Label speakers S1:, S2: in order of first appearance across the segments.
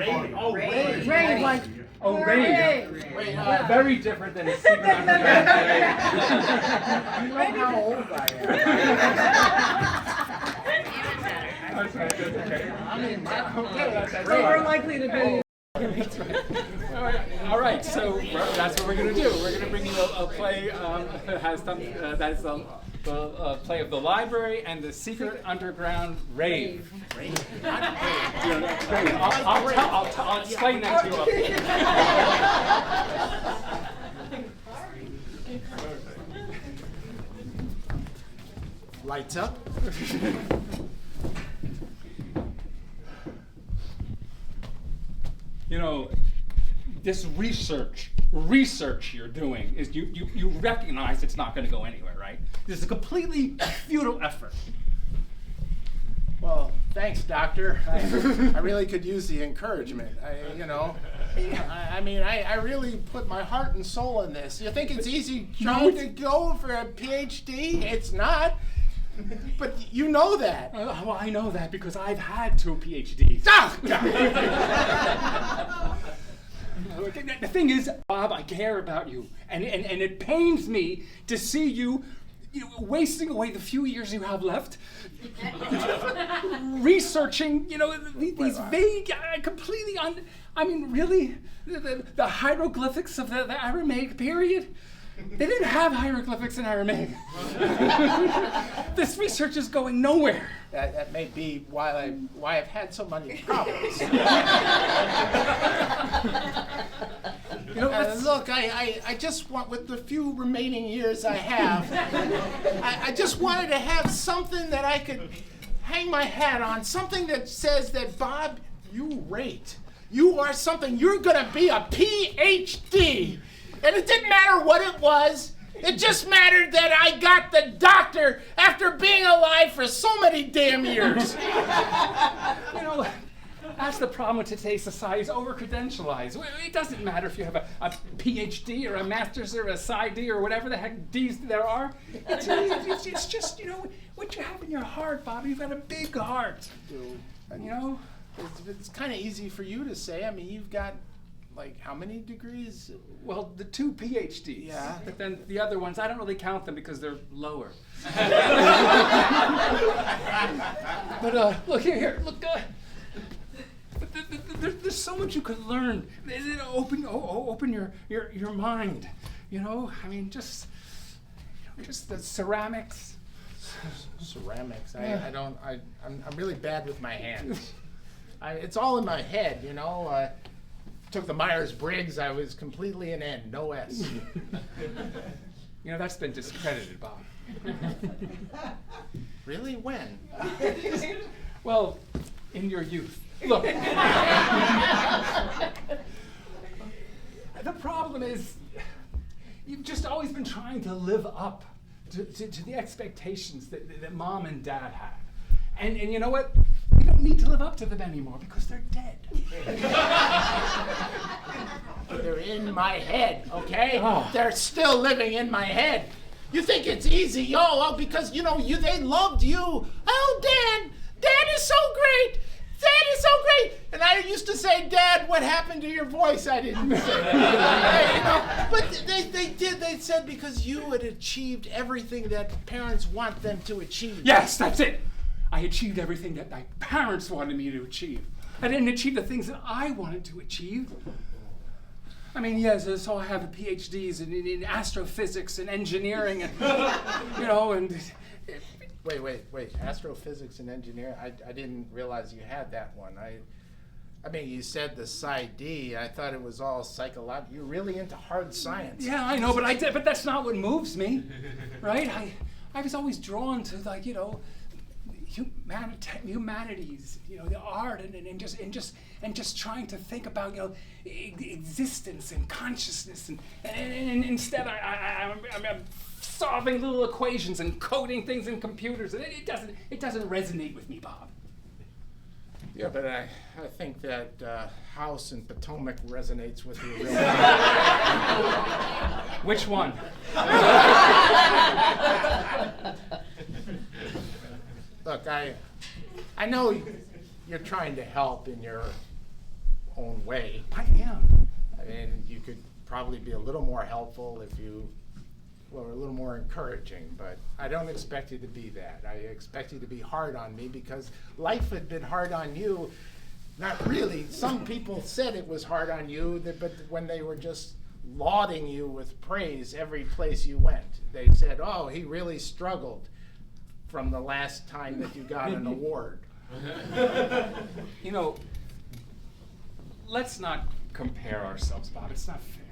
S1: rave.
S2: Oh, rave.
S3: Rave, like.
S4: Oh, rave. Very different than a secret underground rave.
S2: You know how old I am.
S4: Okay.
S2: I mean,
S3: So we're likely to be.
S4: That's right. All right, so that's what we're going to do. We're going to bring you a play that has some, that's the play of the library and the secret underground rave.
S2: Rave.
S4: I'll explain that to
S2: you. Lights up.
S4: You know, this research you're doing is you recognize it's not going to go anywhere, right? This is a completely futile effort.
S2: Well, thanks, Doctor. I really could use the encouragement. I really put my heart and soul in this. You think it's easy trying to go for a PhD? It's not. But you know that.
S4: Well, I know that because I've had 2 PhDs. The thing is, Bob, I care about you, and it pains me to see you wasting away the few years you have left, researching, these vague, completely really, the hieroglyphics of the Aramaic period. They didn't have hieroglyphics in Aramaic. This research is going nowhere.
S2: That may be why I've had so many problems. Look, I just want, with the few remaining years I have, I just wanted to have something that I could hang my hat on, something that says that, Bob, you rate. You are something. You're going to be a PhD. And it didn't matter what it was. It just mattered that I got the doctor after being alive for so many damn years.
S4: That's the problem with today's society, is over-credentialized. It doesn't matter if you have a PhD or a master's or a PsyD or whatever the heck D's there are. It's just, what you have in your heart, Bobby. You've got a big heart.
S2: Dude, it's kind of easy for you to say. I mean, you've got, how many degrees?
S4: Well, the 2 PhDs.
S2: Yeah.
S4: But then the other ones, I don't really count them because they're lower. But look here. Look. There's so much you could learn. Open your mind. Just the ceramics.
S2: Ceramics. I'm really bad with my hands. It's all in my head. Took the Myers-Briggs, I was completely an N, no S.
S4: That's been discredited, Bob.
S2: Really? When?
S4: Well, in your youth. Look. The problem is, you've just always been trying to live up to the expectations that Mom and Dad had. And you know what? We don't need to live up to them anymore because they're dead.
S2: They're in my head, okay?
S4: Oh.
S2: They're still living in my head. You think it's easy, because, they loved you. Oh, Dad is so great. Dad is so great. And I used to say, Dad, what happened to your voice? I didn't say that. But they did. They said because you had achieved everything that parents want them to achieve.
S4: Yes, that's it. I achieved everything that my parents wanted me to achieve. I didn't achieve the things that I wanted to achieve. Yes, so I have PhDs in astrophysics and engineering and, and...
S2: Wait, astrophysics and engineering? I didn't realize you had that one. You said the PsyD. I thought it was all psychological. You're really into hard science.
S4: Yeah, I know, but that's not what moves me, right? I was always drawn to, humanities, the art, and just trying to think about existence and consciousness, and instead I'm solving little equations and coding things in computers, and it doesn't resonate with me, Bob.
S2: Yeah, but I think that house in Potomac resonates with you real
S4: Which one?
S2: Look, I know you're trying to help in your own way.
S4: I am.
S2: I mean, you could probably be a little more helpful if you were a little more encouraging, but I don't expect you to be that. I expect you to be hard on me because life had been hard on you. Not really. Some people said it was hard on you, but when they were just lauding you with praise every place you went, they said, oh, he really struggled from the last time that you got an award.
S4: You know, let's not compare ourselves, Bob. It's not fair.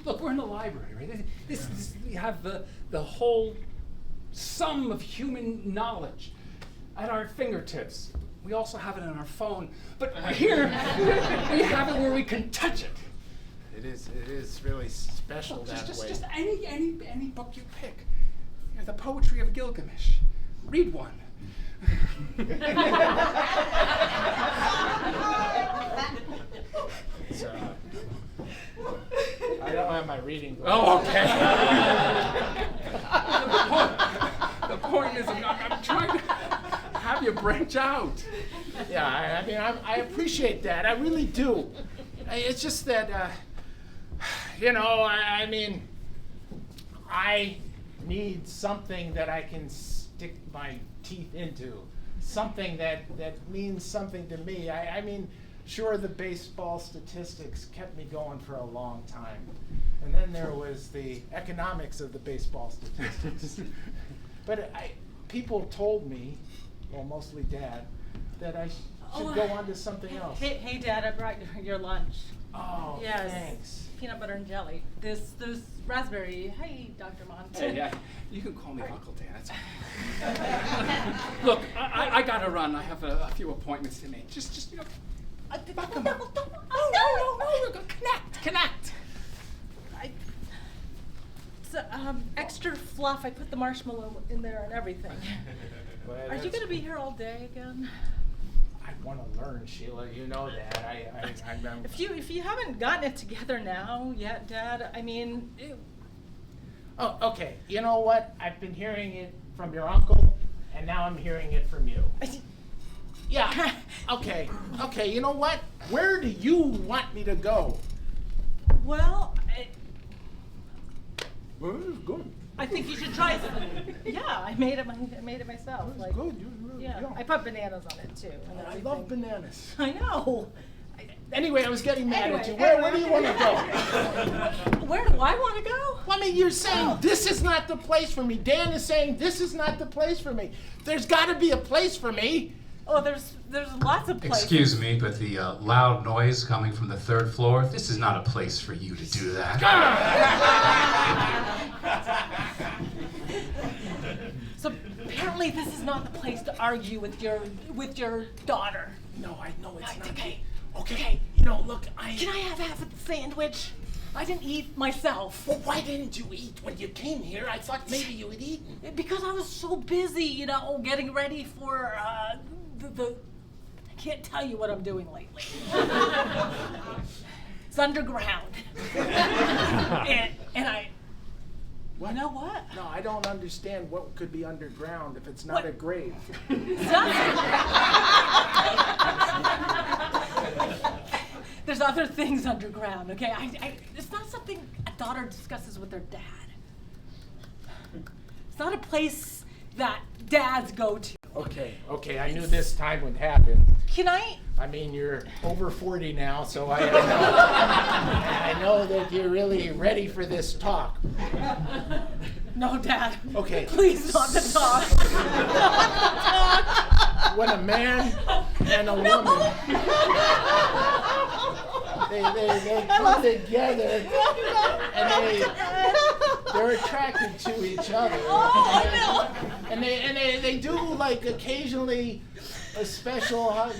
S4: Look, we're in the library, right? We have the whole sum of human knowledge at our fingertips. We also have it on our phone. But here, we have it where we can touch it.
S2: It is really special.
S4: Look,
S2: that way.
S4: just any book you pick. You know, the poetry of Gilgamesh. Read one.
S2: So, I don't have my reading glasses.
S4: Oh, okay. The point is, I'm trying to have you branch out.
S2: Yeah, I mean, I appreciate that. I really do. It's just that, you know, I mean, I need something that I can stick my teeth into, something that means something to me. I mean, sure, the baseball statistics kept me going for a long time. And then there was the economics of the baseball statistics. But people told me, well, mostly Dad, that I should go on to something else.
S3: Hey, Dad, I brought your lunch.
S2: Oh,
S3: Yes.
S2: thanks.
S3: Peanut butter and jelly. This raspberry. Hey, Dr. Mont.
S4: Hey, yeah, you can call me Uncle Dan. That's okay. Look, I gotta run. I have a few appointments to make. Just you know. No. Connect.
S3: Extra fluff. I put the marshmallow in there and everything.
S2: But
S3: Are you going to be here all day again?
S2: I want to learn, Sheila. You know that. I'm
S3: If you haven't gotten it together now yet, Dad, I mean.
S2: Oh, okay. You know what? I've been hearing it from your uncle, and now I'm hearing it from you. Yeah. Okay. You know what? Where do you want me to go?
S3: Well,
S2: Well, it's good.
S3: I think you should try some. Yeah, I made it myself.
S2: It's good.
S3: Yeah, I put bananas on it too. And
S2: I love bananas.
S3: I know.
S2: Anyway, I was getting mad at you.
S3: Anyway,
S2: Where do you want to go?
S3: Where do I want to go?
S2: Well, I mean, you're saying this is not the place for me. Dan is saying this is not the place for me. There's got to be a place for me.
S3: Oh, there's lots of places.
S1: Excuse me, but the loud noise coming from the third floor, this is not a place for you to do that.
S3: So apparently this is not the place to argue with your daughter.
S2: No, I know it's not.
S3: Okay.
S2: You know, look,
S3: Can I have half of the sandwich? I didn't eat myself.
S2: Well, why didn't you eat when you came here? I thought maybe you had eaten.
S3: Because I was so busy, getting ready for the I can't tell you what I'm doing lately. It's underground. and I.
S2: What?
S3: You know what?
S2: No, I don't understand what could be underground if it's not a grave.
S3: There's other things underground, okay? It's not something a daughter discusses with her dad. It's not a place that dads go to.
S2: Okay, I knew this time would happen.
S3: Can I?
S2: I mean, you're over 40 now, so I know that you're really ready for this talk.
S3: No, Dad.
S2: Okay.
S3: Please, not the talk.
S2: When a man and a woman, they come together and they're attracted to each other.
S3: Oh,
S2: And they do like occasionally a special hug.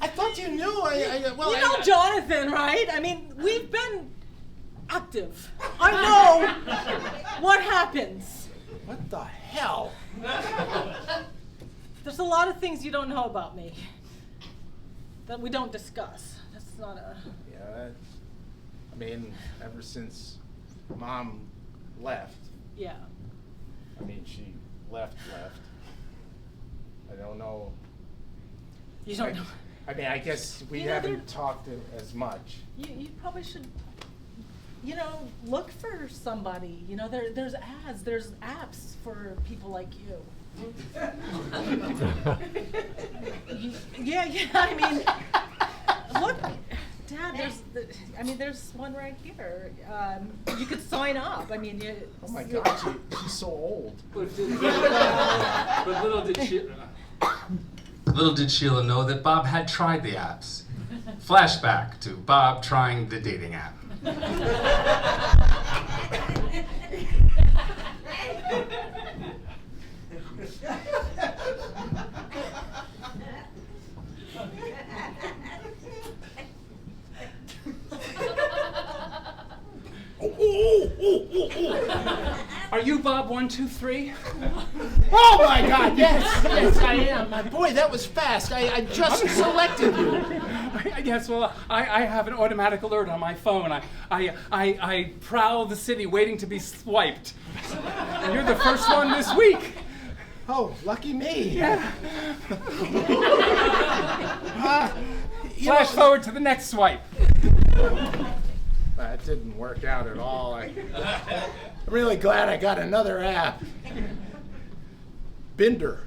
S2: I thought you knew.
S3: You know Jonathan, right? I mean, we've been active. I know what happens.
S2: What the hell?
S3: There's a lot of things you don't know about me that we don't discuss. That's not a...
S2: Yeah, I mean, ever since Mom left,
S3: Yeah.
S2: I mean, she left. I don't know.
S3: You don't know.
S2: I mean, I guess we
S3: You know,
S2: haven't talked as much.
S3: You probably should, look for somebody. There's ads, there's apps for people like you. Yeah, I mean, look, Dad, there's one right here. You could sign up. I mean,
S2: Oh my God, she's so old.
S4: But
S1: Little did Sheila know that Bob had tried the apps. Flashback to Bob trying the dating app.
S4: are you Bob 123?
S2: Oh my God, yes, I am. Boy, that was fast. I just selected you.
S4: Yes, well, I have an automatic alert on my phone. I prowl the city waiting to be swiped. And you're the first one this week.
S2: Oh, lucky me.
S4: Yeah.
S2: You
S4: Flash
S2: know,
S4: forward to the next swipe.
S2: that didn't work out at all. I'm really glad I got another app. Binder.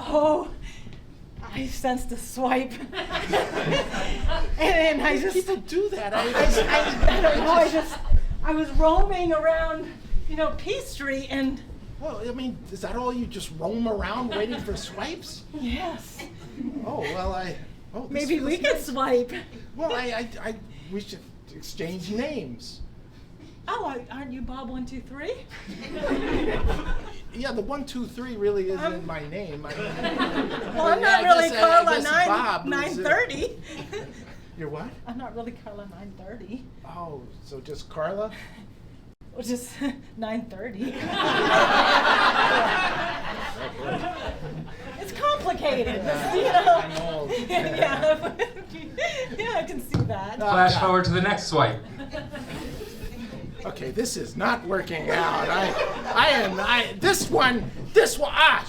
S3: Oh, I sensed a swipe. and I just,
S2: People do that.
S3: I don't know, I was roaming around, P Street and,
S2: Well, I mean, is that all you just roam around waiting for swipes?
S3: yes,
S2: Oh, well, this
S3: maybe we
S2: feels
S3: could
S2: nice.
S3: swipe.
S2: Well, we should exchange names.
S3: Oh, aren't you Bob 123?
S2: Yeah, the 123 really isn't my name.
S3: Well, I'm
S2: Yeah,
S3: not
S2: I
S3: really
S2: guess,
S3: Carla
S2: Bob is,
S3: 930.
S2: You're what?
S3: I'm not really Carla 930.
S2: Oh, so just Carla?
S3: Which is 930. It's complicated,
S2: I'm old.
S3: yeah, yeah, I can see that.
S1: Flash forward to the next swipe.
S2: Okay, this is not working out. This one,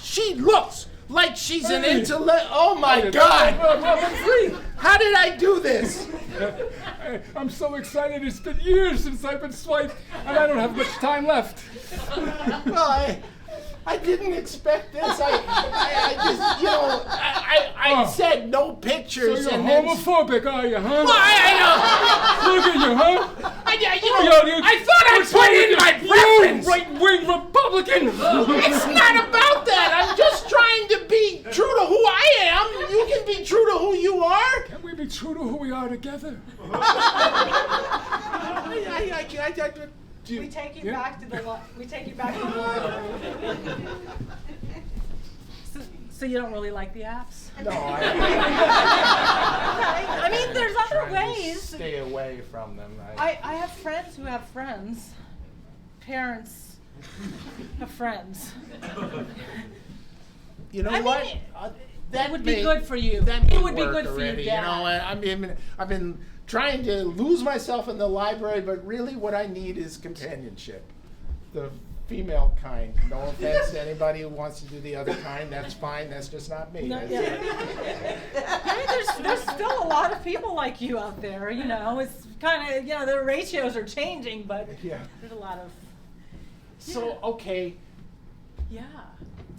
S2: she looks like she's an intellect. Oh my God! How did I do this?
S4: I'm so excited. It's been years since I've been swiped, and I don't have much time left.
S2: Well, I didn't expect this. I said no
S4: So
S2: pictures.
S4: you're
S2: and then,
S4: homophobic, are you, huh?
S2: Well, I
S4: Look at you, huh?
S2: I thought I put in my preference.
S4: You right-wing Republican!
S2: It's not about that. I'm just trying to be true to who I am. You can be true to who you are.
S4: Can we be true to who we are together?
S3: We take you
S4: Yeah.
S3: back to the library. So you don't really like the apps?
S2: No,
S3: I mean, there's other
S2: trying to
S3: ways.
S2: stay away from them.
S3: I have friends who have friends. Parents have friends.
S2: You know
S3: I
S2: what?
S3: mean,
S2: That
S3: would be
S2: may-
S3: good for you.
S2: That may
S3: It would be
S2: work
S3: good for you,
S2: already.
S3: Dad.
S2: I've been trying to lose myself in the library, but really what I need is companionship. The female kind. No offense to anybody who wants to do the other kind. That's fine. That's just not me.
S3: No,
S2: That's
S3: yeah.
S2: it.
S3: I mean, there's still a lot of people like you out there. It's kind of the ratios are changing, but
S2: Yeah.
S3: there's a lot of
S2: So, okay,
S3: yeah.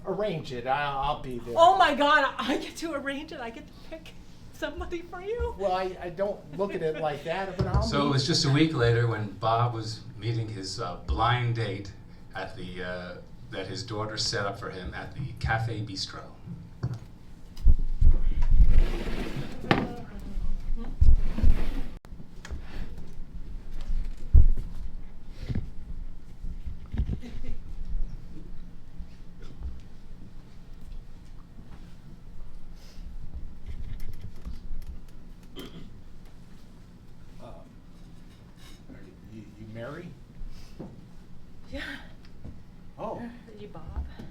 S2: arrange it. I'll be there.
S3: Oh my God! I get to arrange it. I get to pick somebody for you.
S2: Well, I don't look at it like that, but I'll
S1: So it
S2: meet-
S1: was just a week later when Bob was meeting his blind date at that his daughter set up for him at the Cafe Bistro.
S2: You marry?
S3: Yeah.
S2: Oh,
S3: Are you Bob?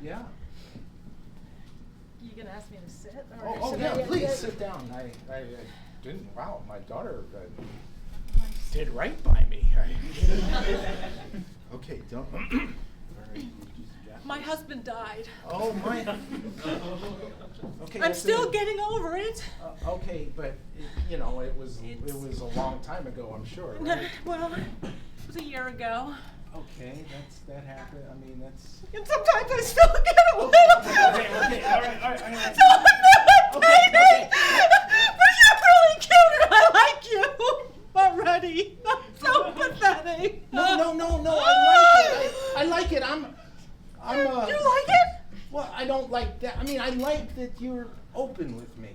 S2: yeah.
S3: You gonna ask me to sit? Or
S2: Oh,
S3: should
S2: yeah,
S3: I-
S2: please sit down. I didn't, wow, my daughter did right by me. Okay, don't. All right, you just
S3: My husband died.
S2: Oh, my. Okay.
S3: I'm
S2: that's
S3: still
S2: it.
S3: getting over it.
S2: Okay, but it was a long time ago, I'm sure. Right?
S3: Well, it was a year ago.
S2: Okay, that happened. I mean, that's.
S3: And sometimes I still get a little.
S2: Okay, all right.
S3: So I'm not dating, but you're really cute and I like you already. I'm so pathetic.
S2: No. I like it. I'm.
S3: You like it?
S2: Well, I don't like that. I mean, I like that you're open with me.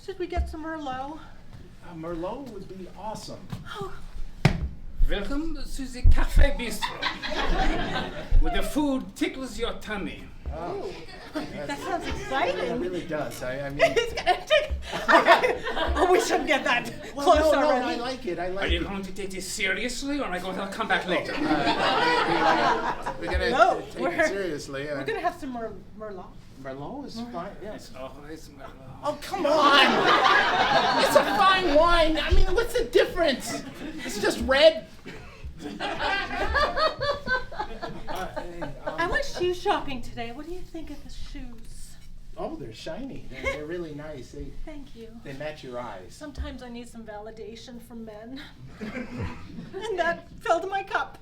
S3: Should we get some Merlot?
S2: Merlot would be awesome.
S3: Oh,
S4: Welcome to the Cafe Bistro, where the food tickles your tummy.
S2: Oh,
S3: that sounds
S2: it
S3: exciting.
S2: really does. I mean.
S3: It's gonna take. Oh, we shouldn't get that
S2: Well,
S3: close
S2: no,
S3: already.
S2: I like it.
S4: Are you going to take this seriously, or am I going to come back later?
S2: We're gonna
S3: No,
S2: take
S3: we're-
S2: it seriously.
S3: We're gonna have some Merlot.
S2: Merlot is fine. Yes.
S4: Always Merlot.
S2: Oh, come on! It's a fine wine. I mean, what's the difference? It's just red.
S3: I went shoe shopping today. What do you think of the shoes?
S2: Oh, they're shiny. They're really nice.
S3: Thank you.
S2: They match your eyes.
S3: Sometimes I need some validation from men. And that filled my cup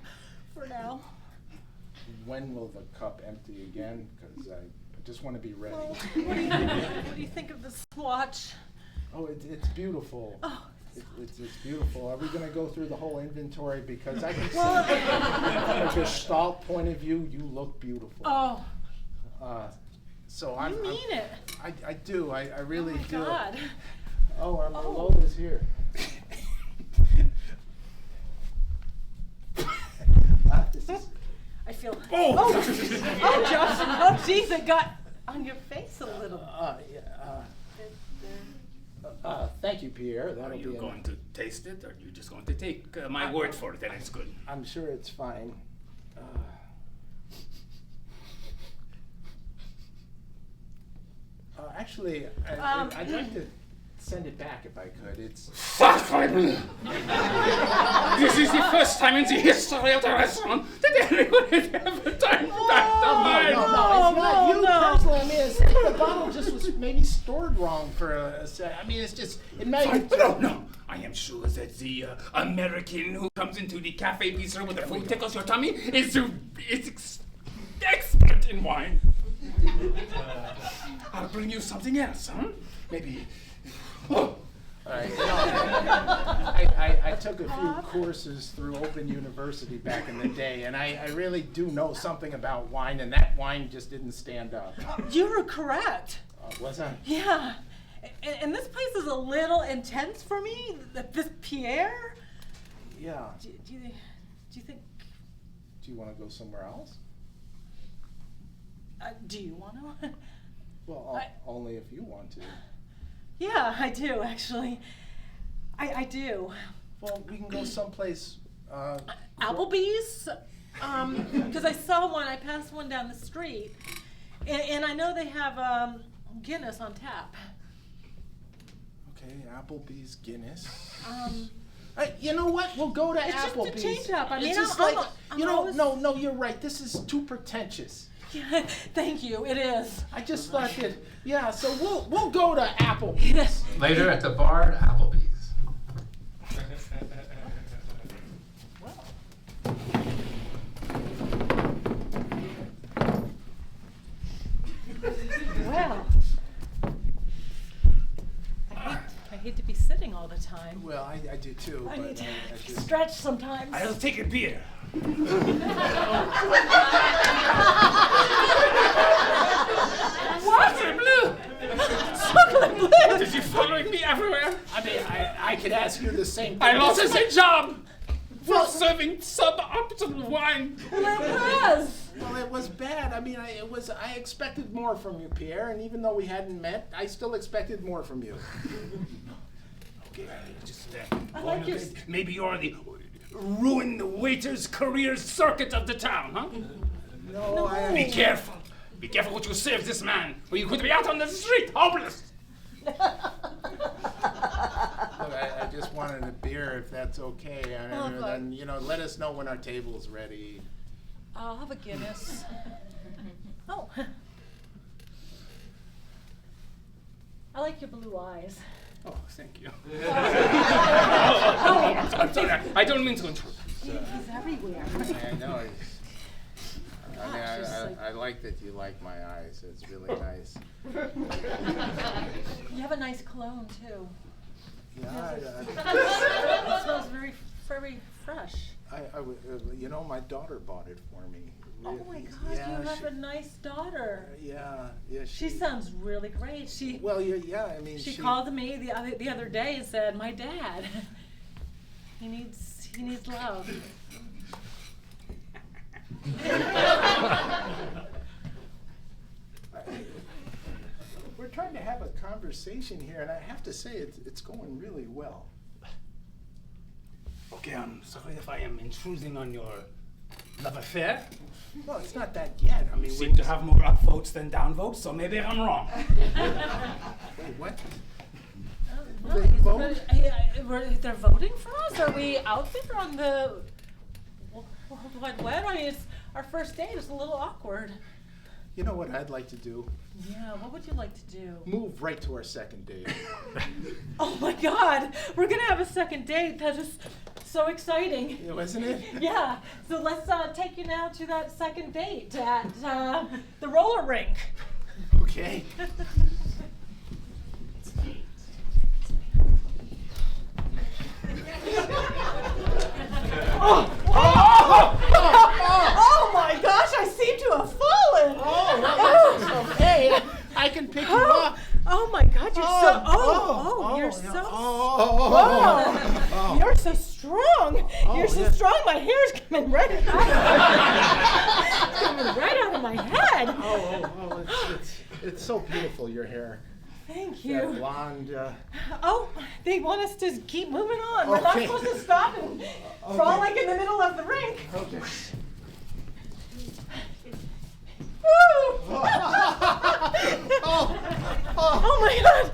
S3: for now.
S2: When will the cup empty again? Because I just want to be ready.
S3: Well, what do you think of this watch?
S2: Oh, it's beautiful.
S3: Oh,
S2: It's beautiful. Are we going to go through the whole inventory? Because I can see
S3: well,
S2: from a Gestalt point of view, you look beautiful.
S3: oh,
S2: So
S3: you mean it?
S2: I do. I really
S3: Oh my
S2: do.
S3: God.
S2: Oh, our
S3: Oh.
S2: Merlot is here. This is,
S3: I feel.
S4: Oh!
S3: Oh, Josh. Oh, jeez, it got on your face a little.
S2: thank you, Pierre. That'll
S4: Are you
S2: be
S4: going to taste it, or are you just going to take my word for it that it's good?
S2: I'm sure it's fine. Actually, I'd like to send it back if I could. It's.
S4: This is the first time in the history of the restaurant that anyone has ever done that to mine.
S2: No, it's not you
S3: no.
S2: personally. I mean, the bottle just was maybe stored wrong for a sec. I mean, it's just, it may.
S4: No. I am sure that the American who comes into the Cafe Bistro with the food tickles your tummy is expert in wine. I'll bring you something else, huh? Maybe. Oh.
S2: All right. I took a few courses through Open University back in the day, and I really do know something about wine, and that wine just didn't stand up.
S3: You were correct.
S2: Was I?
S3: Yeah. And this place is a little intense for me. This Pierre.
S2: Yeah.
S3: Do you think?
S2: Do you want to go somewhere else?
S3: Do you want to?
S2: Well, only if you want to.
S3: Yeah, I do actually. I do.
S2: Well, we can go someplace.
S3: Applebee's, because I saw one. I passed one down the street, and I know they have Guinness on tap.
S2: Okay, Applebee's, Guinness.
S3: Um,
S2: You know what? We'll go to
S3: It's just a
S2: Applebee's.
S3: change up. I mean,
S2: It's just
S3: I'm-
S2: like,
S3: I'm
S2: you know,
S3: always-
S2: no, you're right. This is too pretentious.
S3: Thank you. It is.
S2: I just thought that, yeah. So we'll go to Applebee's.
S1: Later at the bar, Applebee's.
S3: Well, I hate to be sitting all the time.
S2: Well, I do too.
S3: I
S2: but
S3: need to
S2: I just,
S3: stretch sometimes.
S4: I'll take a beer.
S3: What?
S4: Blue!
S3: Chocolate blue.
S4: Is he following me everywhere?
S2: I mean, I could ask you the same thing.
S4: I lost his job for serving suboptimal wine.
S3: Well, it was.
S2: Well, it was bad. I mean, I expected more from you, Pierre, and even though we hadn't met, I still expected more from you.
S4: Okay, just
S3: I like your.
S4: maybe you're the ruin the waiter's career circuit of the town, huh?
S2: No,
S4: Be careful. Be careful what you serve this man, or you could be out on the street, homeless.
S2: Look, I just wanted a beer, if that's okay, and
S3: Oh,
S2: then let us know when our table's ready.
S3: I'll have a Guinness. Oh. I like your blue eyes.
S4: Oh, thank you.
S3: Oh,
S4: I'm sorry. I don't mean to intrude.
S3: he's everywhere.
S5: I know. I like that you like my eyes. It's really nice.
S3: You have a nice cologne too.
S5: Yeah,
S3: It smells very, very fresh.
S5: you know, my daughter bought it for me.
S3: Oh my gosh,
S5: Yeah,
S3: you have a nice daughter.
S5: Yeah.
S3: She sounds really great.
S5: Well, yeah. I mean,
S3: She called me the other day and said, "My dad, he needs love."
S5: We're trying to have a conversation here, and I have to say it's going really well.
S4: Okay, I'm sorry if I am intruding on your love affair.
S5: Well, it's not that yet. I
S4: You
S5: mean,
S4: seem to have more upvotes than downvotes, so maybe I'm wrong.
S5: wait, what?
S3: Nice.
S5: They vote?
S3: They're voting for us? Are we out there on the World Wide Web? I mean, it's our first date. It's a little awkward.
S5: You know what I'd like to do?
S3: Yeah, what would you like to do?
S5: Move right to our second date.
S3: Oh my God, we're gonna have a second date. That is so exciting.
S5: Yeah, wasn't it?
S3: Yeah, so let's take you now to that second date at the roller rink.
S5: Okay.
S3: Oh my gosh, I seem to have fallen.
S2: Hey, I can pick you up.
S3: Oh my God, you're you're so You're so strong. You're so strong. My hair's coming right it's coming right out of my head.
S5: It's so beautiful, your hair.
S3: Thank
S5: That
S3: you.
S5: blonde.
S3: Oh, they want us to keep moving on. We're not
S5: Okay.
S3: supposed to stop and frolic in the middle of the rink.
S5: Okay.
S3: Woo! Oh my God!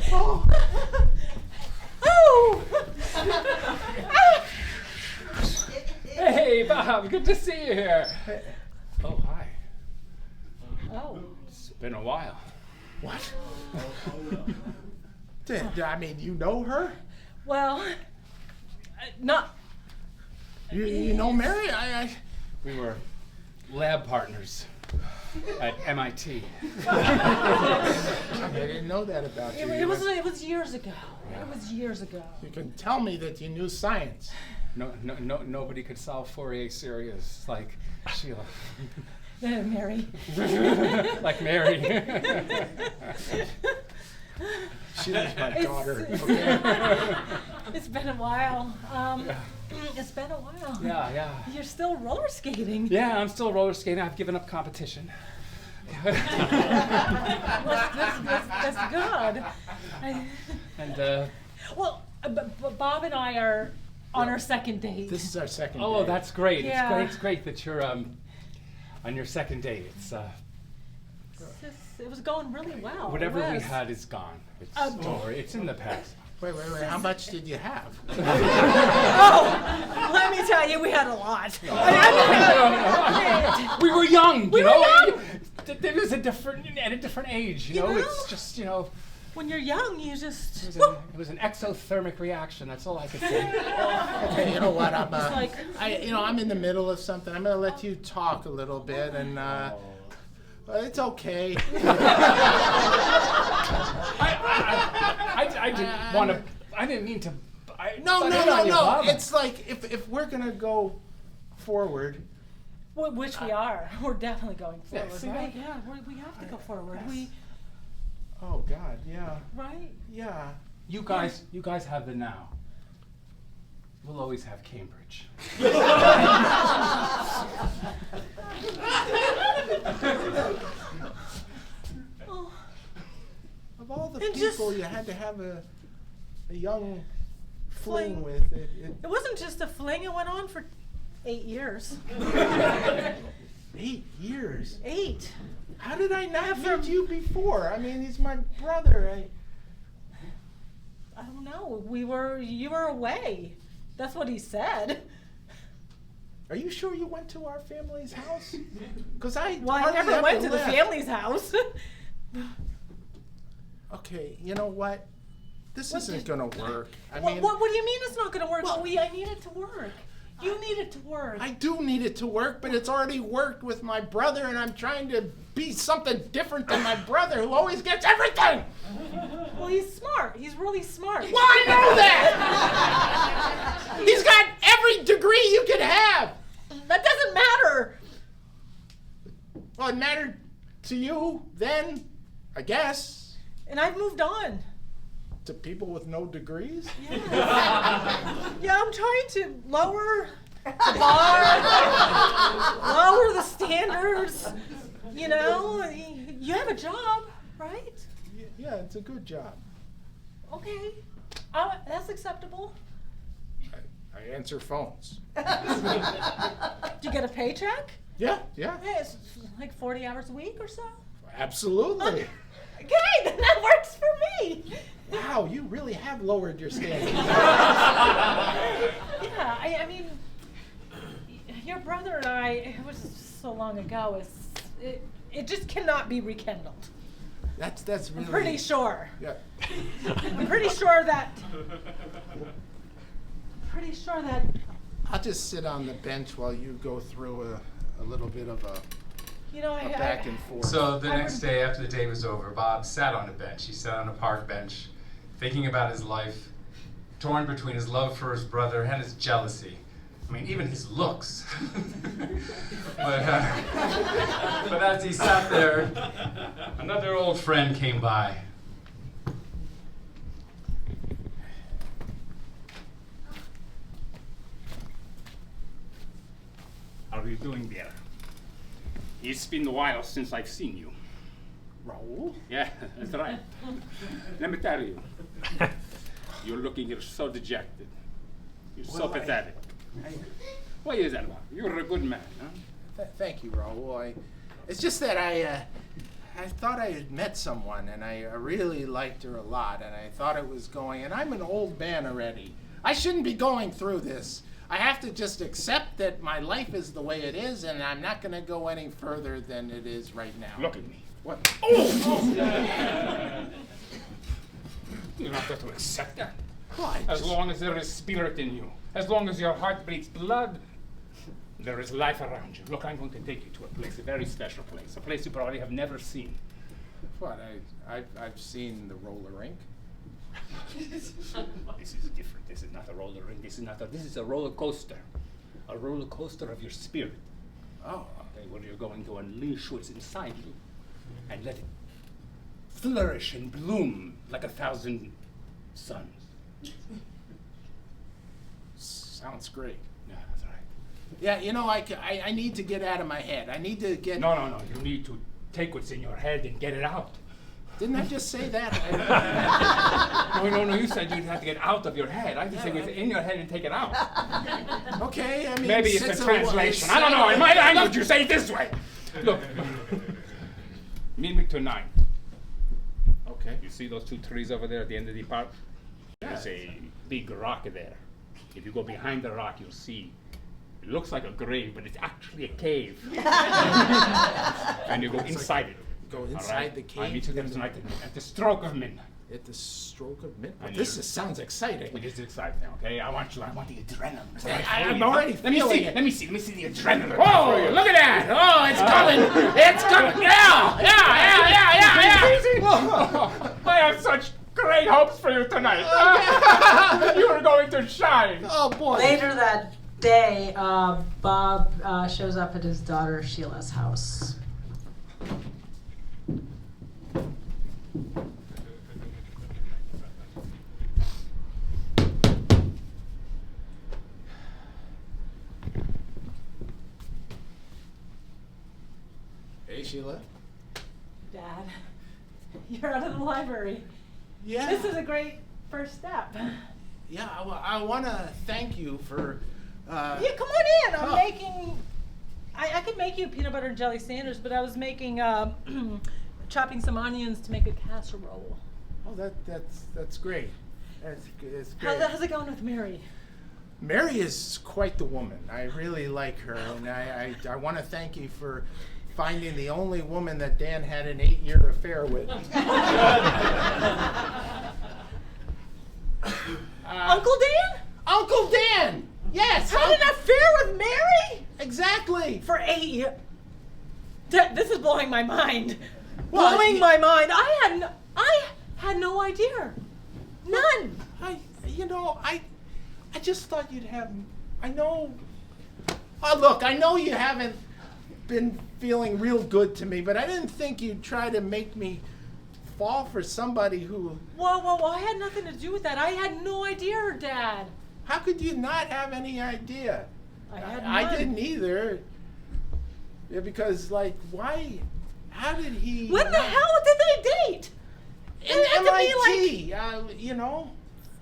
S3: Oh!
S4: Hey, Bob, good to see you here. Oh, hi.
S3: Oh.
S4: It's been a while.
S5: What? I mean, you know her?
S3: Well, not.
S5: You know Mary?
S4: We were lab partners at MIT.
S5: I didn't know that about you.
S3: It was years ago. It was years ago.
S5: You can tell me that you knew science.
S4: Nobody could solve Fourier series like Sheila.
S3: Mary.
S4: Like Mary.
S5: Sheila's my daughter.
S3: It's been a while. It's been a while.
S4: Yeah.
S3: You're still roller skating.
S4: Yeah, I'm still roller skating. I've given up competition.
S3: That's good.
S4: And
S3: Well, Bob and I are on our second date.
S5: This is our second
S4: oh,
S5: date.
S4: that's great.
S3: Yeah.
S4: It's great that you're on your second date. It's
S3: It was going really well.
S4: whatever
S3: It
S4: we
S3: was.
S4: had is gone. Don't worry, it's in the past.
S5: Wait. How much did you have?
S3: Oh, let me tell you, we had a lot.
S4: We were young,
S3: We
S4: you
S3: were
S4: know.
S3: young.
S4: It was at a different age, you
S3: You
S4: know.
S3: know?
S4: It's just, you know,
S3: When you're young, you just.
S4: it was an exothermic reaction. That's all I could say.
S5: Okay, you know what? I'm
S3: like-
S5: in the middle of something. I'm gonna let you talk a little bit, and it's okay.
S4: I didn't want to. I didn't mean to.
S5: No.
S4: Bob.
S5: It's like if we're gonna go forward.
S3: Which we are. We're definitely going forward,
S4: see
S3: right?
S4: that?
S3: Yeah, we have to go forward.
S5: Yes. Oh God, yeah,
S3: Right?
S5: yeah.
S4: You guys have the now. We'll always have Cambridge.
S3: Oh,
S5: Of all the
S3: And
S5: people
S3: just-
S5: you had to have a young
S3: Fling.
S5: fling with, it
S3: it wasn't just a fling. It went on for 8 years.
S5: 8 years.
S3: 8.
S5: How did I not
S3: After-
S5: meet you before? I mean, he's my brother.
S3: I don't know. You were away. That's what he said.
S5: Are you sure you went to our family's house? Because I
S3: Well, I
S5: hardly
S3: never
S5: ever
S3: went to the
S5: left.
S3: family's house.
S5: Okay, you know what? This
S3: What
S5: isn't
S3: did-
S5: gonna work. I
S3: what,
S5: mean,
S3: what do you mean it's not going to work?
S5: Well-
S3: I need it to work. You need it to work.
S5: I do need it to work, but it's already worked with my brother, and I'm trying to be something different than my brother, who always gets everything.
S3: Well, he's smart. He's really smart.
S5: Well, I know that. He's got every degree you could have.
S3: That doesn't matter.
S5: Well, it mattered to you then, I guess.
S3: And I've moved on.
S5: To people with no degrees.
S3: Yeah, I'm trying to lower the bar, lower the standards. You know, you have a job, right?
S5: Yeah, it's a good job.
S3: Okay, that's acceptable.
S5: I answer phones.
S3: Do you get a paycheck?
S5: Yeah.
S3: Yeah, it's like 40 hours a week or so.
S5: Absolutely.
S3: Okay, then that works for me.
S5: Wow, you really have lowered your standards.
S3: Yeah, I mean, your brother and I, it was so long ago, it just cannot be rekindled.
S5: That's really.
S3: I'm pretty sure.
S5: Yeah.
S3: I'm pretty sure that.
S5: I'll just sit on the bench while you go through a little bit of a
S3: You know,
S5: back and forth.
S1: So the
S3: I
S1: next
S3: would-
S1: day after the day was over, Bob sat on a bench. He sat on a park bench, thinking about his life, torn between his love for his brother and his jealousy. I mean, even his looks. but as he sat there, another old friend came by.
S4: How are you doing there? It's been a while since I've seen you.
S5: Raul?
S4: Yeah, that's right. Let me tell you, you're so dejected. You're so
S5: Well, I-
S4: pathetic. Why is that, Bob? You're a good man, huh?
S5: Thank you, Raul. It's just that I thought I had met someone, and I really liked her a lot, and I thought it was going, and I'm an old man already. I shouldn't be going through this. I have to just accept that my life is the way it is, and I'm not going to go any further than it is right now.
S4: Look at me.
S5: What?
S4: You don't have to accept that.
S5: Well, I
S4: As
S5: just-
S4: long as there is spirit in you, as long as your heart beats blood, there is life around you. Look, I'm going to take you to a place, a very special place, a place you probably have never seen.
S5: What? I've seen the roller rink.
S4: This is different. This is not a roller rink. This is a roller coaster. A roller coaster of your spirit.
S5: Oh,
S4: Okay, where you're going to unleash what's inside you and let it flourish and bloom like 1,000 suns.
S5: sounds great.
S4: Yeah, that's right.
S5: Yeah, you know, I need to get out of my head. I need to get.
S4: No. You need to take what's in your head and get it out.
S5: Didn't I just say that?
S4: No. You said you'd have to get out of your head. I just say what's in your head and take it out.
S5: Okay, I mean.
S4: Maybe it's a
S5: since
S4: translation. I don't know. In my language, you say it this way. Look. Meet me tonight.
S5: Okay.
S4: You see those two trees over there at the end of the park? There's a big rock there. If you go behind the rock, you'll see. It looks like a grave, but it's actually a cave. And you go inside it.
S5: Go
S4: All
S5: inside
S4: right?
S5: the cave.
S4: I'll meet you there tonight at the stroke of midnight.
S5: At the stroke of midnight.
S4: And
S5: This
S4: you-
S5: sounds exciting.
S4: It is exciting, okay? I want the adrenaline.
S5: I'm already
S4: Let me
S5: feeling
S4: see.
S5: it.
S4: Let me see the adrenaline.
S5: Oh, look at that! Oh, it's coming! It's coming! Yeah!
S4: I have such great hopes for you tonight. You are going to shine.
S5: Oh boy!
S6: Later that day, Bob shows up at his daughter Sheila's house.
S5: Hey, Sheila.
S3: Dad, you're out of the library.
S5: Yeah.
S3: This is a great first step.
S5: Yeah. I want to thank you for.
S3: Yeah, come on in. I'm
S5: Oh.
S3: making. I could make you peanut butter and jelly sandwich, but I was making chopping some onions to make a casserole.
S5: Oh, that's great. It's great.
S3: How's it going with Mary?
S5: Mary is quite the woman. I really like her, and I want to thank you for finding the only woman that Dan had an 8-year affair with.
S3: Uncle Dan?
S5: Uncle Dan! Yes!
S3: Had an affair with Mary?
S5: Exactly!
S3: For 8 years. This is blowing my mind.
S5: Well,
S3: Blowing my mind. I had no idea. None.
S5: I just thought you'd have. I know. Oh, look, I know you haven't been feeling real good to me, but I didn't think you'd try to make me fall for somebody who.
S3: Well, I had nothing to do with that. I had no idea, Dad.
S5: How could you not have any idea?
S3: I
S5: I didn't either. Yeah, because, like, why? How did he.
S3: When the hell did they date?
S5: In
S3: It had to
S5: MIT,
S3: be
S5: you know?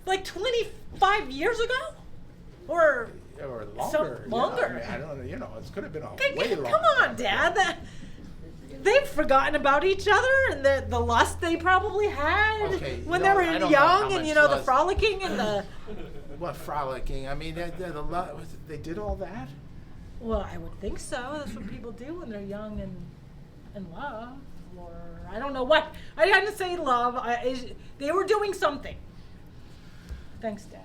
S3: like 25 years ago? Or
S5: longer.
S3: longer.
S5: Yeah, I don't know, it could have been
S3: Come
S5: way longer.
S3: on, Dad. They've forgotten about each other and the lust they probably had
S5: Okay,
S3: when
S5: no,
S3: they were
S5: I don't know how
S3: young, and
S5: much
S3: the
S5: lust-
S3: frolicking and the.
S5: What frolicking? I mean, they did all that?
S3: Well, I would think so. That's what people do when they're young and in love, or I don't know what. I didn't say love. They were doing something. Thanks, Dad.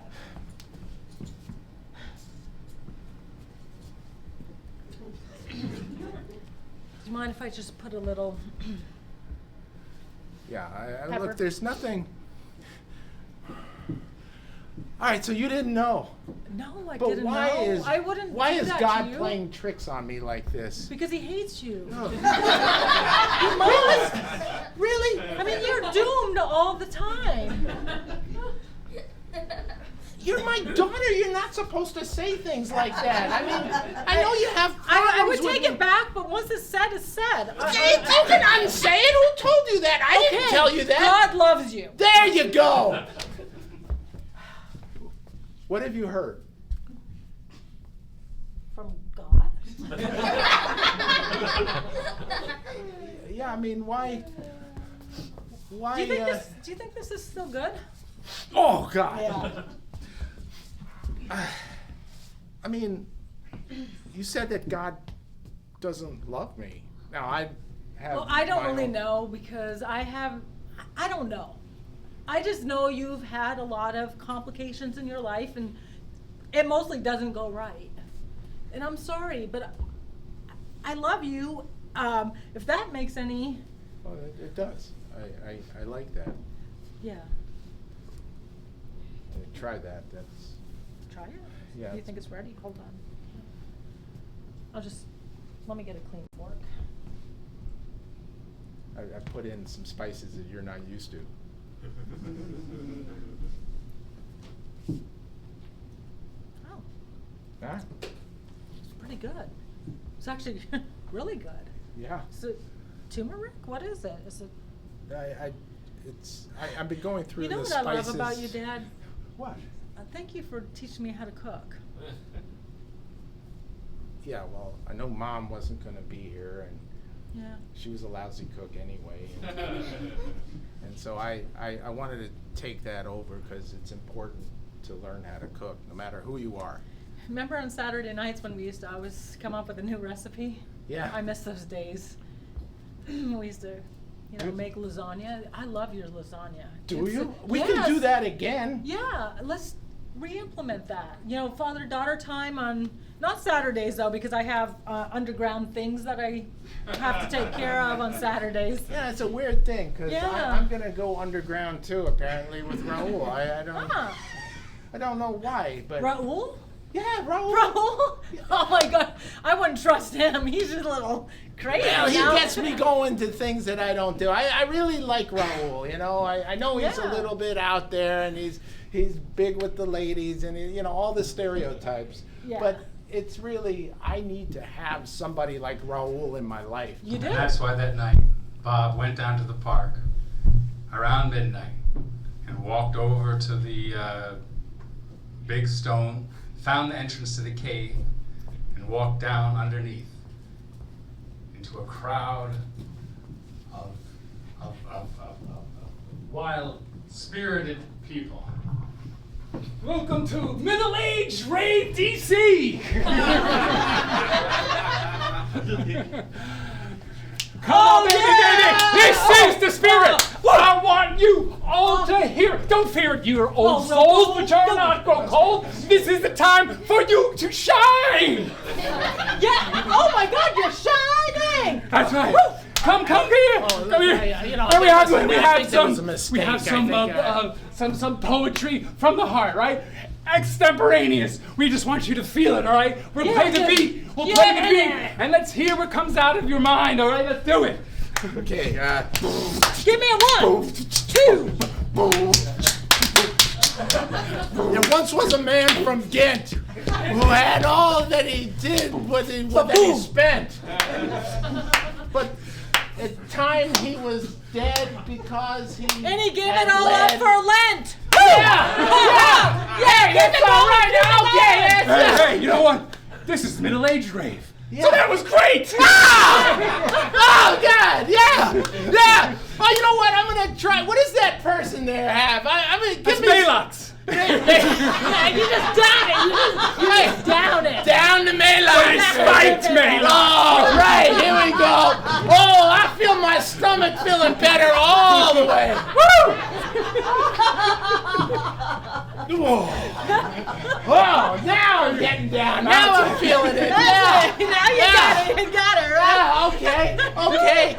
S3: Do you mind if I just put a little?
S5: Yeah,
S3: Pepper.
S5: look, there's nothing. All right, so you didn't know.
S3: No, I
S5: But
S3: didn't
S5: why
S3: know.
S5: is
S3: I wouldn't.
S5: why
S3: do
S5: is
S3: that
S5: God
S3: to you.
S5: playing tricks on me like this?
S3: Because he hates you.
S5: Oh.
S3: He must.
S5: Really?
S3: I mean, you're doomed all the time.
S5: You're my daughter. You're not supposed to say things like that. I mean, I know you have problems
S3: I would
S5: with
S3: take
S5: me.
S3: it back, but once it's said, it's said.
S5: You can unsay it. Who told you that? I didn't tell you that.
S3: God loves you.
S5: There you go. What have you heard?
S3: From God?
S5: Yeah, I mean, why?
S3: Do you think this is still good?
S5: Oh God.
S3: Yeah.
S5: I mean, you said that God doesn't love me. Now I have.
S3: Well, I don't
S5: my
S3: really
S5: own-
S3: know because I don't know. I just know you've had a lot of complications in your life and it mostly doesn't go right. And I'm sorry, but I love you. If that makes any.
S5: Well, it does. I like that.
S3: Yeah.
S5: Try that. That's.
S3: Try it.
S5: Yeah.
S3: Do you think it's ready? Hold on. Let me get a clean fork.
S5: I put in some spices that you're not used to.
S3: Oh,
S5: Huh?
S3: it's pretty good. It's actually really good.
S5: Yeah.
S3: Is it turmeric? What is it? Is it?
S5: I've been going through
S3: You know
S5: the
S3: what I
S5: spices.
S3: love about you, Dad?
S5: What?
S3: Thank you for teaching me how to cook.
S5: Yeah, well, I know Mom wasn't going to be here, and
S3: Yeah.
S5: she was a lousy cook anyway. And so I wanted to take that over because it's important to learn how to cook, no matter who you are.
S3: Remember on Saturday nights when we used to always come up with a new recipe?
S5: Yeah.
S3: I miss those days. We used to, make lasagna. I love your lasagna.
S5: Do
S3: It's
S5: you?
S3: a-
S5: We can do
S3: Yes.
S5: that again.
S3: Yeah, let's re-implement that. Father-daughter time on, not Saturdays though, because I have underground things that I have to take care of on Saturdays.
S5: Yeah, it's a weird thing because
S3: Yeah.
S5: I'm going to go underground too, apparently, with Raul. I don't know why, but.
S3: Raul?
S5: Yeah, Raul.
S3: Raul? Oh my God, I wouldn't trust him. He's just a little crazy.
S5: Well, he
S3: now.
S5: gets me going to things that I don't do. I really like Raul, I know he's a
S3: Yeah.
S5: little bit out there and he's big with the ladies and all the stereotypes.
S3: Yeah.
S5: But it's really, I need to have somebody like Raul in my life.
S3: You do?
S1: And that's why that night, Bob went down to the park around midnight and walked over to the big stone, found the entrance to the cave, and walked down underneath into a crowd of wild, spirited people.
S4: Welcome to Middle-Aged Rave DC. Come on, baby, baby! This is the spirit! I want you all to hear it. Don't fear it, you old souls, but you're not grow cold. This is the time for you to shine!
S3: Yeah! Oh my God, you're shining!
S4: That's right. Come here. Come here.
S5: You know,
S4: And we
S5: I
S4: have
S5: think that was a
S4: some
S5: mistake.
S4: some poetry from the heart, right? Extemporaneous. We just want you to feel it, all right? We'll play the beat. We'll play the beat, and let's hear what comes out of your mind, all right? Let's do it.
S5: Okay,
S3: Give me a 1, 2.
S5: there once was a man from Ghent who had all that he did with that he spent. But at time he was dead because he
S3: And he gave
S5: had
S3: it all up
S5: led-
S3: for Lent.
S4: Yeah,
S3: give it all right.
S4: Hey, you know what? This is middle-aged rave. So that was great!
S5: Oh God, yeah. Oh, you know what? I'm gonna try. What does that person there have? I mean, give
S4: It's
S5: me.
S4: Maylocks.
S3: Yeah, you just down it. You just down it.
S5: Down the Maylocks.
S4: Spiked Maylocks.
S5: All right, here we go. Oh, I feel my stomach feeling better all the way. Woo! Oh, now I'm getting down. Now I'm feeling it. Yeah.
S3: Now you got it. You got it, right?
S5: Yeah, okay.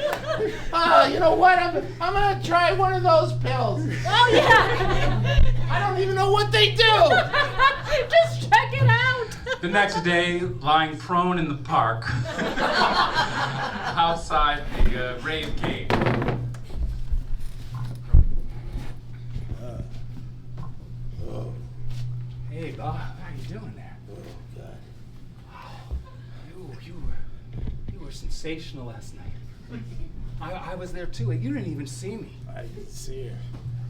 S5: You know what? I'm gonna try one of those pills.
S3: Oh, yeah.
S5: I don't even know what they do.
S3: Just check it out.
S1: The next day, lying prone in the park, outside the rave cave.
S4: Hey, Bob, how you doing there? You were sensational last night. I was there too. You didn't even see me.
S5: I didn't see her.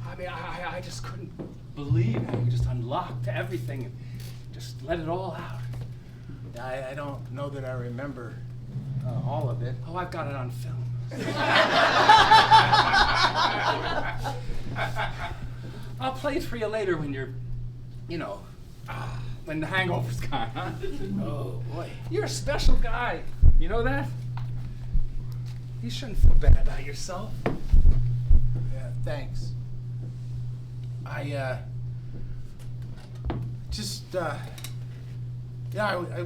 S4: I mean, I just couldn't believe how you just unlocked everything and just let it all out.
S5: I don't know that I remember all of it.
S4: Oh, I've got it on film. I'll play it for you later when you're, when the hangover's gone, huh?
S5: Oh boy.
S4: You're a special guy. You know that? You shouldn't feel bad about yourself.
S5: Yeah, thanks. I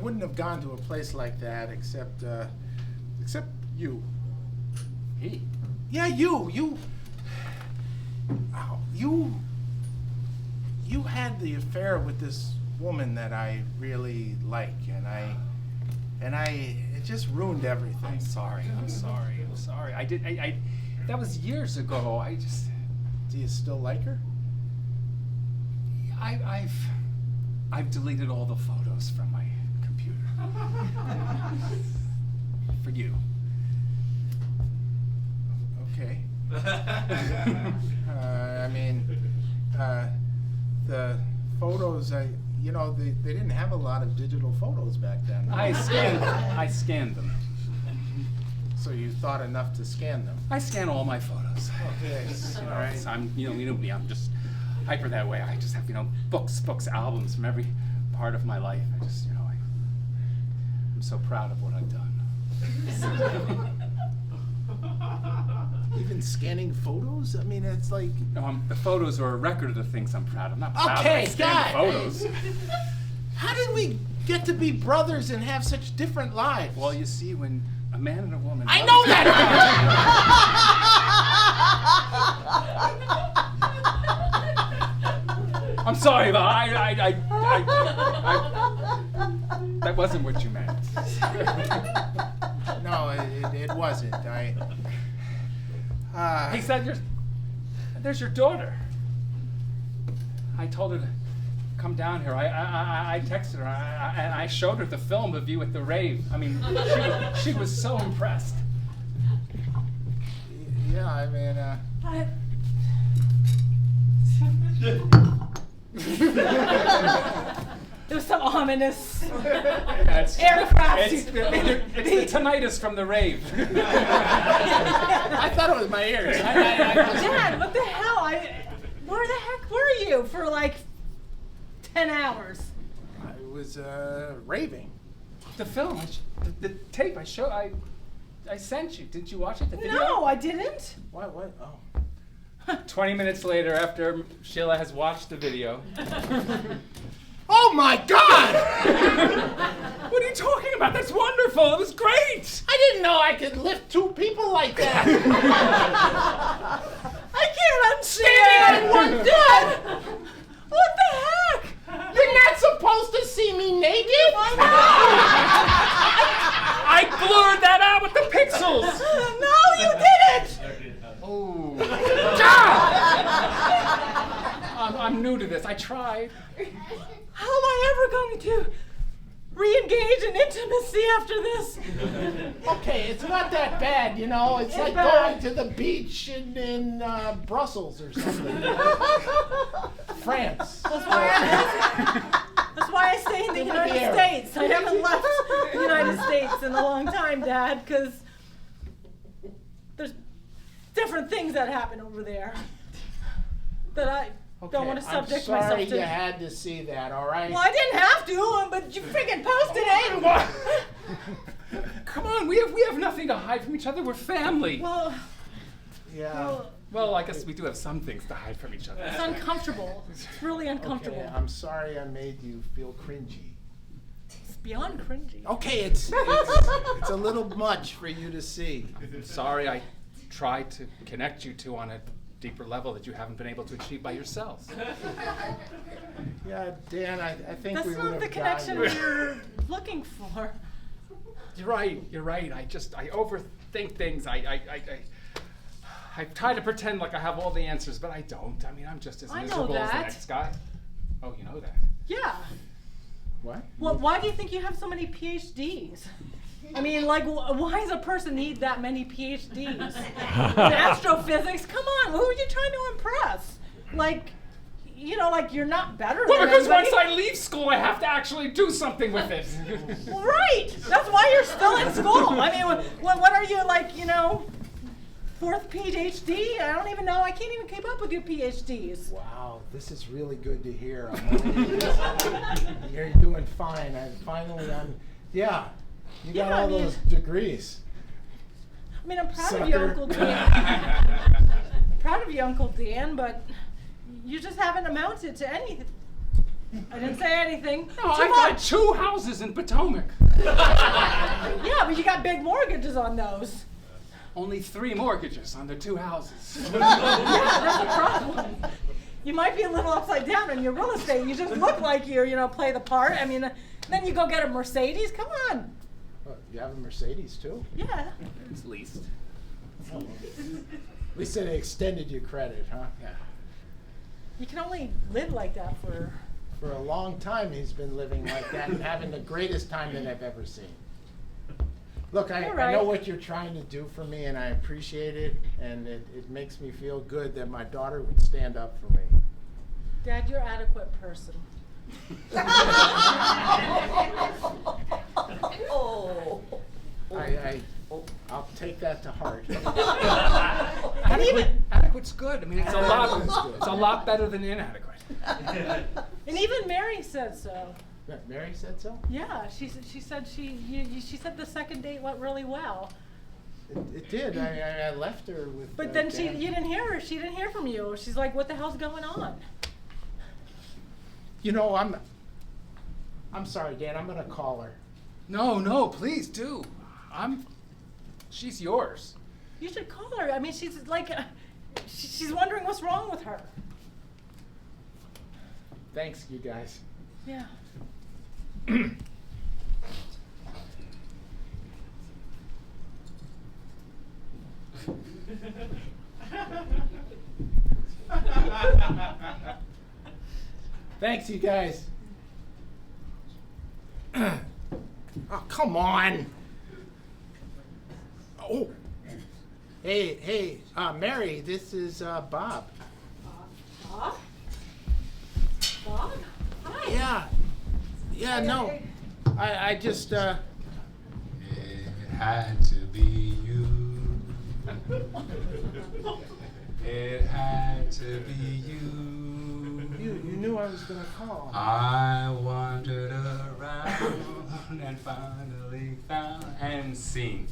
S5: wouldn't have gone to a place like that except you.
S4: He?
S5: Yeah, you. Ow, you had the affair with this woman that I really like, and it just ruined everything.
S4: I'm sorry. I that was years ago.
S5: Do you still like her?
S4: I've deleted all the photos from my computer. For you.
S5: Okay. The photos, they didn't have a lot of digital photos back then.
S4: I scanned them.
S5: So you thought enough to scan them.
S4: I scan all my photos.
S5: Okay.
S4: All right. You know me. I'm just hyper that way. I just have books, albums from every part of my life. I'm so proud of what I've done.
S5: Even scanning photos? I mean, it's like.
S4: No, the photos are a record of the things I'm proud of. I'm not proud
S5: Okay,
S4: of scanning photos.
S5: How did we get to be brothers and have such different lives?
S4: Well, you see, when a man and a woman.
S5: I know that.
S4: I'm sorry, but that wasn't what you meant.
S5: No, it wasn't.
S4: He said, there's your daughter. I told her to come down here. I texted her, and I showed her the film of you at the rave. I mean, she was so impressed.
S5: Yeah, I mean,
S3: There was some ominous
S4: It's
S3: aircraft.
S4: the tinnitus from the rave.
S5: I thought it was my ears.
S3: Dad, what the hell? Where the heck were you for like 10 hours?
S5: I was raving.
S4: The film, the tape I sent you. Didn't you watch it? The video?
S3: No, I didn't.
S5: What? Oh.
S4: 20 minutes later, after Sheila has watched the video.
S5: Oh my God!
S4: What are you talking about? That's wonderful. It was great.
S5: I didn't know I could lift 2 people like that.
S3: I can't unsee it.
S5: One dead.
S3: What the heck?
S5: You're not supposed to see me naked.
S4: I blurred that out with the pixels.
S3: No, you didn't.
S4: Oh. I'm new to this. I tried.
S3: How am I ever going to re-engage in intimacy after this?
S5: Okay, it's not that bad, you know. It's like
S3: bad.
S5: going to the beach in Brussels or something. France.
S3: That's why I stay in the United
S5: Here.
S3: States. I haven't left the United States in a long time, Dad, because there's different things that happen over there that I don't want to subject
S5: I'm sorry
S3: myself to.
S5: you had to see that, all right?
S3: Well, I didn't have to, but you freaking posted it.
S4: Come on, we have nothing to hide from each other. We're family.
S3: Well,
S5: Yeah.
S4: Well, I guess we do have some things to hide from each other.
S3: it's uncomfortable. It's really uncomfortable.
S5: Okay, I'm sorry I made you feel cringy.
S3: It's beyond cringy.
S5: Okay, it's a little much for you to see.
S4: I'm sorry I tried to connect you two on a deeper level that you haven't been able to achieve by yourselves.
S5: Yeah, Dan, I think
S3: That's
S5: we would
S3: not
S5: have
S3: the connection
S5: gotten
S3: you're looking for.
S4: You're right. I overthink things. I try to pretend like I have all the answers, but I don't. I mean, I'm just as
S3: I know
S4: miserable as the
S3: that.
S4: next guy. Oh, you know that.
S3: Yeah.
S5: What?
S3: Well, why do you think you have so many PhDs? I mean, like, why does a person need that many PhDs? In astrophysics? Come on, who are you trying to impress? Like, you know, like you're not better
S4: Well,
S3: than
S4: because
S3: anybody.
S4: once I leave school, I have to actually do something with it.
S3: Right. That's why you're still in school. I mean, what are you, like, you know, 4th PhD? I don't even know. I can't even keep up with your PhDs.
S5: Wow, this is really good to hear. You're doing fine. Yeah, you got
S3: Yeah, I
S5: all
S3: mean-
S5: those degrees.
S3: I mean, I'm proud of
S5: Sucker.
S3: you, Uncle Dan. Proud of you, Uncle Dan, but you just haven't amounted to anything. I didn't say anything.
S4: No,
S3: Too
S4: I got
S3: much.
S4: 2 houses in Potomac.
S3: Yeah, but you got big mortgages on those.
S4: Only 3 mortgages on the 2 houses.
S3: Yeah, that's a problem. You might be a little upside down in your real estate. You just look like you know, play the part. I mean, then you go get a Mercedes. Come on.
S5: Oh, you have a Mercedes too?
S3: Yeah.
S4: It's leased.
S5: At least they extended your credit, huh?
S4: Yeah.
S3: You can only live like that for.
S5: For a long time, he's been living like that and having the greatest time that I've ever seen. Look, I
S3: You're right.
S5: know what you're trying to do for me, and I appreciate it, and it makes me feel good that my daughter would stand up for me.
S3: Dad, you're an adequate person.
S5: I'll take that to heart.
S4: Adequate's good. I mean, it's
S5: Adequate's good.
S4: a lot better than inadequate.
S3: And even Mary said so.
S5: Mary said so?
S3: Yeah, she said she said the second date went really well.
S5: It did. I left her with.
S3: But then
S5: Dan.
S3: you didn't hear her. She didn't hear from you. She's like, "What the hell's going on?"
S5: You know, I'm sorry, Dan. I'm gonna call her.
S4: No, please do. She's yours.
S3: You should call her. I mean, she's like, she's wondering what's wrong with her.
S5: Thanks, you guys.
S3: Yeah.
S5: Thanks, you guys. Oh, come on. Oh. Hey, Mary, this is Bob.
S3: Bob? Bob? Hi.
S5: Yeah, no. I just,
S1: It had to be you. It had to be you.
S5: You knew I was
S2: gonna call.
S1: I wandered around and finally found and scene.